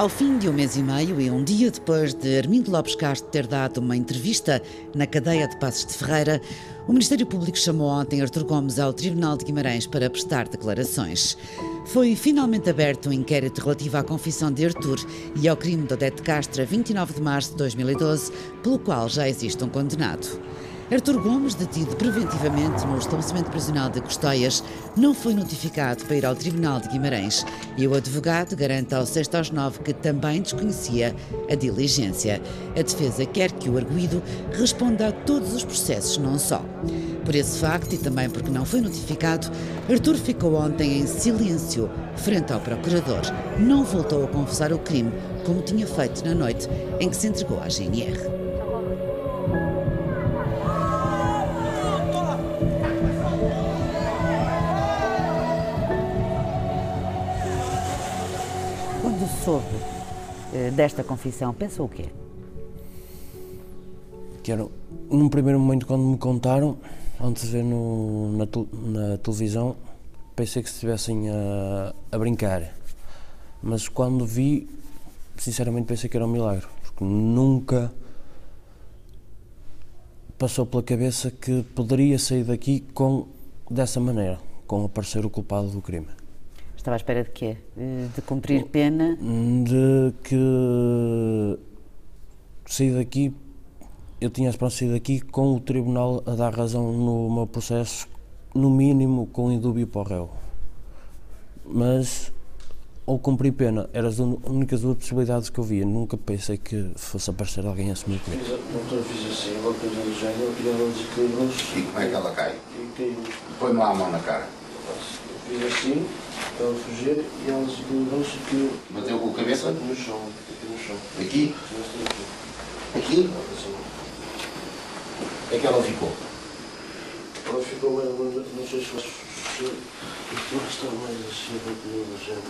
Ao fim de um mês e meio e um dia depois de Armindo Lopes Castro ter dado uma entrevista na cadeia de Passos de Ferreira, o Ministério Público chamou ontem Artur Gomes ao Tribunal de Guimarães para prestar declarações. Foi finalmente aberto um inquérito relativo à confissão de Artur e ao crime de Odete Castro a 29 de março de 2012, pelo qual já existe um condenado. Artur Gomes, detido preventivamente no estabelecimento prisional de Custóias, não foi notificado para ir ao Tribunal de Guimarães e o advogado garante ao 6 aos 9 que também desconhecia a diligência. A defesa quer que o arguido responda a todos os processos, não só. Por esse facto e também porque não foi notificado, Artur ficou ontem em silêncio frente ao procurador. Não voltou a confessar o crime, como tinha feito na noite em que se entregou à GNR. Quando soube desta confissão, pensou o quê? Que era, num primeiro momento, quando me contaram, antes de ver na televisão, pensei que estivessem a brincar. Mas quando vi, sinceramente pensei que era um milagre, porque nunca passou pela cabeça que poderia sair daqui dessa maneira, com aparecer o culpado do crime. Estava à espera de quê? De cumprir pena? De que sair daqui, eu tinha a esperança de sair daqui com o tribunal a dar razão no meu processo, no mínimo com indúbio para o réu. Mas, ou cumprir pena, eram as únicas duas possibilidades que eu via. Nunca pensei que fosse aparecer alguém a assumir o crime. Doutor, fiz assim, a boca do género, e ela desequilibrou-se. E como é que ela cai? E caiu. Põe-me lá a mão na cara. Eu fiz assim, para ela fugir, e ela desequilibrou-se e caiu. Bateu com a cabeça? No chão, aqui no chão. Aqui? Aqui? Aqui? É que ela ficou? Ela ficou mais, não sei se ela estava mais assim, do género,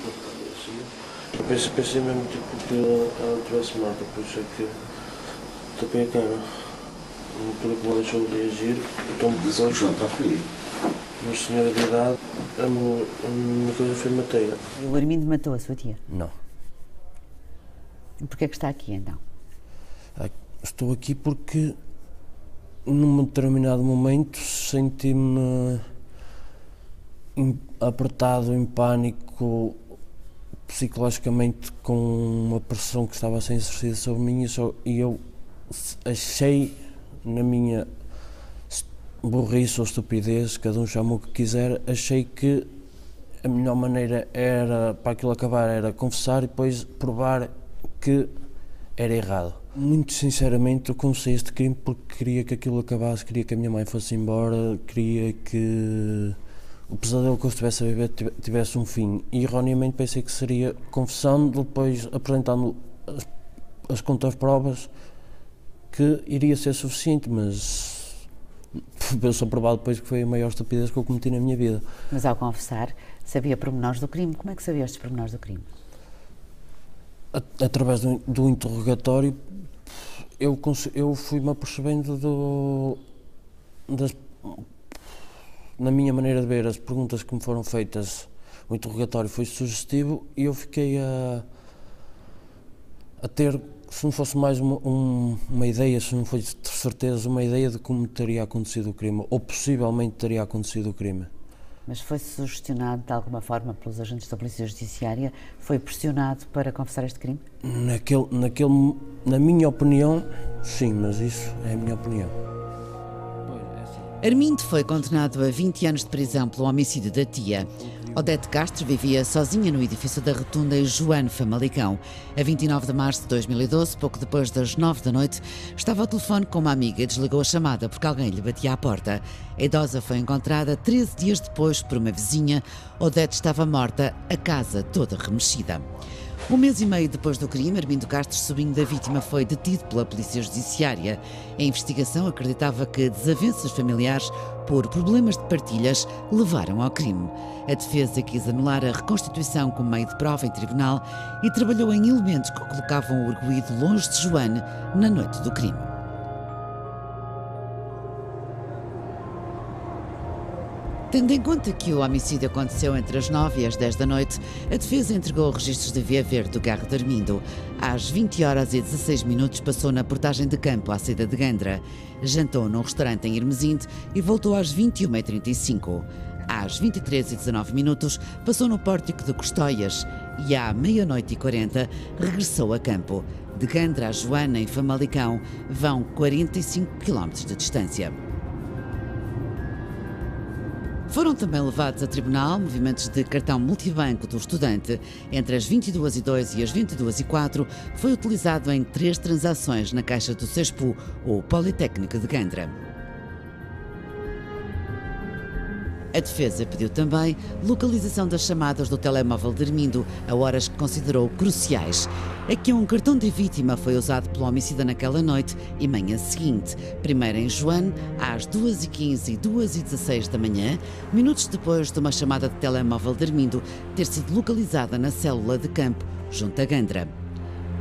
assim. Pensei mesmo tipo, que ela tivesse morta, por isso é que tapei a cara. Por que ela deixou de reagir, então Disse que está ferido. uma senhora de idade, a minha coisa foi matei-a. O Armindo matou a sua tia? Não. E porquê é que está aqui, então? Estou aqui porque, num determinado momento, senti-me apertado, em pânico, psicologicamente, com uma pressão que estava a ser exercida sobre mim e eu achei, na minha burrice ou estupidez, cada um chama o que quiser, achei que a melhor maneira era, para aquilo acabar, era confessar e depois provar que era errado. Muito sinceramente, eu comecei este crime porque queria que aquilo acabasse, queria que a minha mãe fosse embora, queria que o pesadelo que eu estivesse a viver tivesse um fim. E erroneamente pensei que seria confessando, depois apresentando as contraprovas, que iria ser suficiente, mas eu sou provado depois que foi a maior estupidez que eu cometi na minha vida. Mas ao confessar, sabia pormenores do crime. Como é que sabia estes pormenores do crime? Através do interrogatório, eu fui-me apercebendo na minha maneira de ver as perguntas que me foram feitas. O interrogatório foi sugestivo e eu fiquei a ter, se não fosse mais uma ideia, se não fosse de certeza uma ideia de como teria acontecido o crime, ou possivelmente teria acontecido o crime. Mas foi sugestionado de alguma forma pelos agentes da Polícia Judiciária? Foi pressionado para confessar este crime? Na minha opinião, sim, mas isso é a minha opinião. Armindo foi condenado a 20 anos de prisão pelo homicídio da tia. Odete Castro vivia sozinha no edifício da Rotunda em Joano, Famalicão. A 29 de março de 2012, pouco depois das 9 da noite, estava ao telefone com uma amiga e desligou a chamada porque alguém lhe batia à porta. A idosa foi encontrada 13 dias depois por uma vizinha. Odete estava morta, a casa toda remexida. Um mês e meio depois do crime, Armindo Castro, sobrinho da vítima, foi detido pela Polícia Judiciária. A investigação acreditava que desavenças familiares por problemas de partilhas levaram ao crime. A defesa quis anular a reconstituição como meio de prova em tribunal e trabalhou em elementos que colocavam o arguido longe de Joane na noite do crime. Tendo em conta que o homicídio aconteceu entre as 9 e as 10 da noite, a defesa entregou registros de via verde do carro de Armindo. Às 20 horas e 16 minutos passou na portagem de campo à saída de Gandra. Jantou num restaurante em Irmesinde e voltou às 21h35. Às 23 e 19 minutos passou no pórtico de Custóias e à meia-noite e 40 regressou a campo. De Gandra a Joana, em Famalicão, vão 45 km de distância. Foram também levados a tribunal movimentos de cartão multibanco do estudante. Entre as 22h02 e as 22h04 foi utilizado em 3 transações na caixa do CESPU, o Politécnico de Gandra. A defesa pediu também localização das chamadas do telemóvel de Armindo a horas que considerou cruciais. Aqui um cartão de vítima foi usado pelo homicida naquela noite e manhã seguinte. Primeiro em Joane, às 2h15 e 2h16 da manhã, minutos depois de uma chamada de telemóvel de Armindo ter sido localizada na célula de campo, junto a Gandra.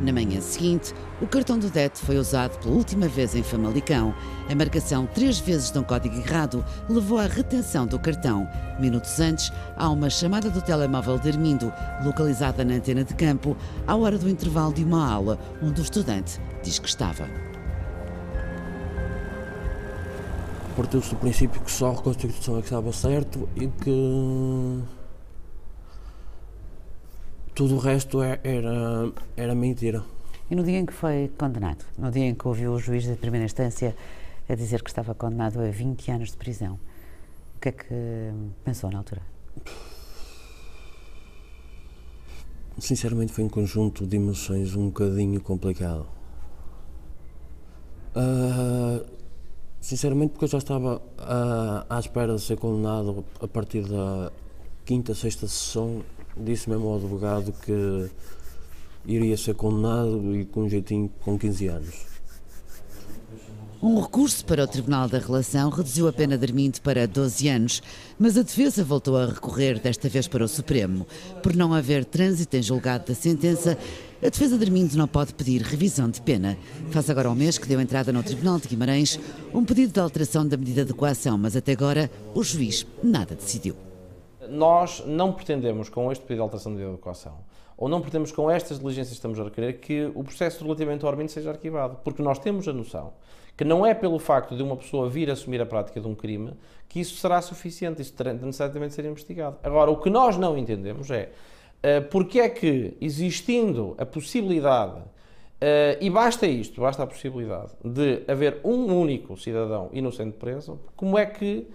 Na manhã seguinte, o cartão do DET foi usado pela última vez em Famalicão. A marcação 3 vezes de um código errado levou à retenção do cartão. Minutos antes, há uma chamada do telemóvel de Armindo, localizada na antena de campo, à hora do intervalo de uma aula, onde o estudante diz que estava. Partiu-se do princípio que só a reconstituição é que estava certo e que tudo o resto era mentira. E no dia em que foi condenado, no dia em que ouviu o juiz de primeira instância a dizer que estava condenado a 20 anos de prisão, o que é que pensou na altura? Sinceramente foi um conjunto de emoções um bocadinho complicado. Sinceramente porque eu já estava à espera de ser condenado a partir da 5ª, 6ª sessão. Disse mesmo ao advogado que iria ser condenado e com um jeitinho com 15 anos. Um recurso para o Tribunal da Relação reduziu a pena de Armindo para 12 anos, mas a defesa voltou a recorrer, desta vez para o Supremo. Por não haver trânsito em julgado da sentença, a defesa de Armindo não pode pedir revisão de pena. Faz agora um mês que deu entrada no Tribunal de Guimarães um pedido de alteração da medida de coação, mas até agora o juiz nada decidiu. Nós não pretendemos, com este pedido de alteração de medida de coação, ou não pretendemos com estas diligências que estamos a requerer, que o processo relativamente ao Armindo seja arquivado, porque nós temos a noção que não é pelo facto de uma pessoa vir assumir a prática de um crime que isso será suficiente, isso terá necessariamente de ser investigado. Agora, o que nós não entendemos é porque é que, existindo a possibilidade, e basta isto, basta a possibilidade de haver um único cidadão inocente preso, como é que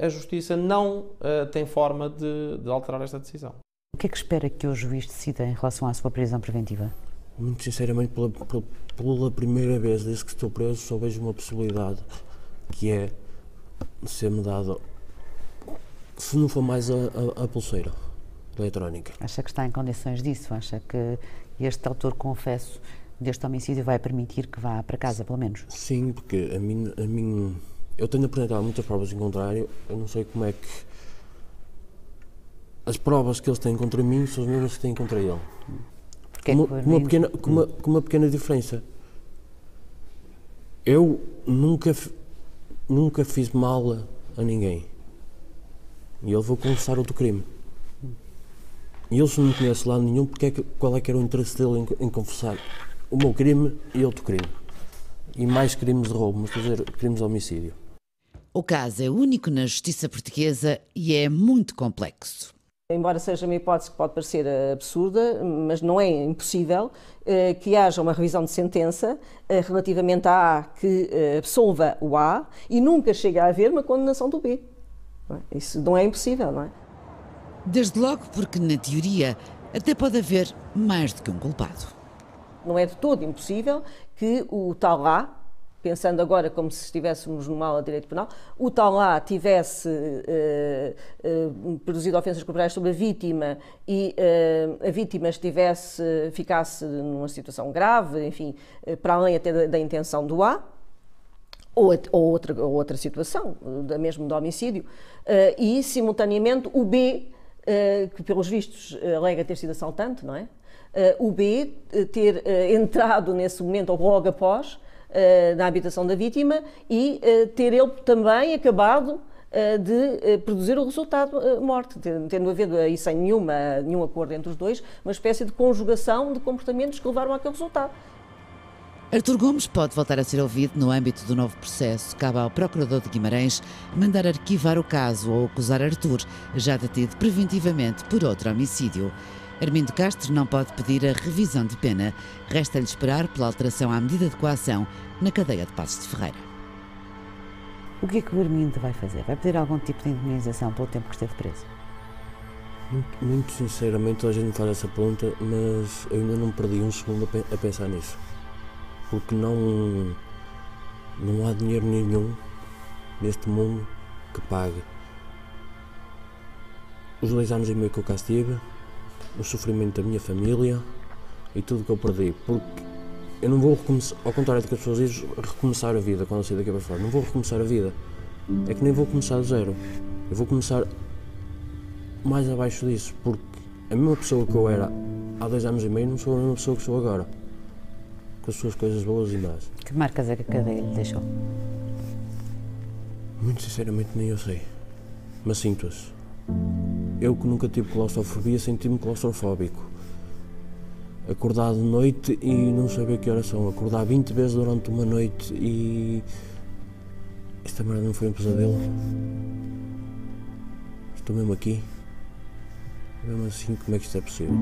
a Justiça não tem forma de alterar esta decisão. O que é que espera que o juiz decida em relação à sua prisão preventiva? Muito sinceramente, pela primeira vez desde que estou preso, só vejo uma possibilidade, que é ser-me dado, se não for mais, a pulseira eletrónica. Acha que está em condições disso? Acha que este autor confesso deste homicídio vai permitir que vá para casa, pelo menos? Sim, porque a mim eu tenho apresentado muitas provas em contrário, eu não sei como é que as provas que eles têm contra mim são as mesmas que têm contra ele. Com uma pequena diferença. Eu nunca fiz mal a ninguém. E ele vai confessar outro crime. E ele, se não me conhece lá nenhum, qual é que era o interesse dele em confessar o meu crime e outro crime? E mais crimes de roubo, mas quer dizer, crimes de homicídio. O caso é único na justiça portuguesa e é muito complexo. Embora seja uma hipótese que pode parecer absurda, mas não é impossível que haja uma revisão de sentença relativamente a A que absolva o A e nunca chega a haver uma condenação do B. Isso não é impossível, não é? Desde logo porque, na teoria, até pode haver mais do que um culpado. Não é de todo impossível que o tal A, pensando agora como se estivéssemos numa aula de direito penal, o tal A tivesse produzido ofensas corporais sobre a vítima e a vítima ficasse numa situação grave, enfim, para além até da intenção do A, ou outra situação, mesmo de homicídio, e simultaneamente o B, que pelos vistos alega ter sido assaltante, não é? O B ter entrado nesse momento ou logo após na habitação da vítima e ter ele também acabado de produzir o resultado morte, tendo havido aí sem nenhum acordo entre os dois, uma espécie de conjugação de comportamentos que levaram àquele resultado. Artur Gomes pode voltar a ser ouvido no âmbito do novo processo. Cabe ao Procurador de Guimarães mandar arquivar o caso ou acusar Artur, já detido preventivamente por outro homicídio. Armindo Castro não pode pedir a revisão de pena. Resta-lhe esperar pela alteração à medida de coação na cadeia de Passos de Ferreira. O que é que o Armindo vai fazer? Vai pedir algum tipo de indemnização pelo tempo que esteve preso? Muito sinceramente, toda a gente me faz essa pergunta, mas eu ainda não perdi um segundo a pensar nisso. Porque não há dinheiro nenhum neste mundo que pague os 2 anos e meio que eu cá estive, o sofrimento da minha família e tudo que eu perdi. Porque eu não vou recomeçar, ao contrário do que as pessoas dizem, recomeçar a vida quando eu sair daqui para fora. Não vou recomeçar a vida. É que nem vou começar do zero. Eu vou começar mais abaixo disso, porque a mesma pessoa que eu era há 2 anos e meio não sou a mesma pessoa que sou agora. Com as suas coisas boas e más. Que marcas é que a cadeia lhe deixou? Muito sinceramente nem eu sei, mas sinto-as. Eu que nunca tive claustrofobia, senti-me claustrofóbico. Acordar de noite e não saber que horas são. Acordar 20 vezes durante uma noite e... Esta merda não foi um pesadelo. Estou mesmo aqui. Mesmo assim, como é que isto é possível?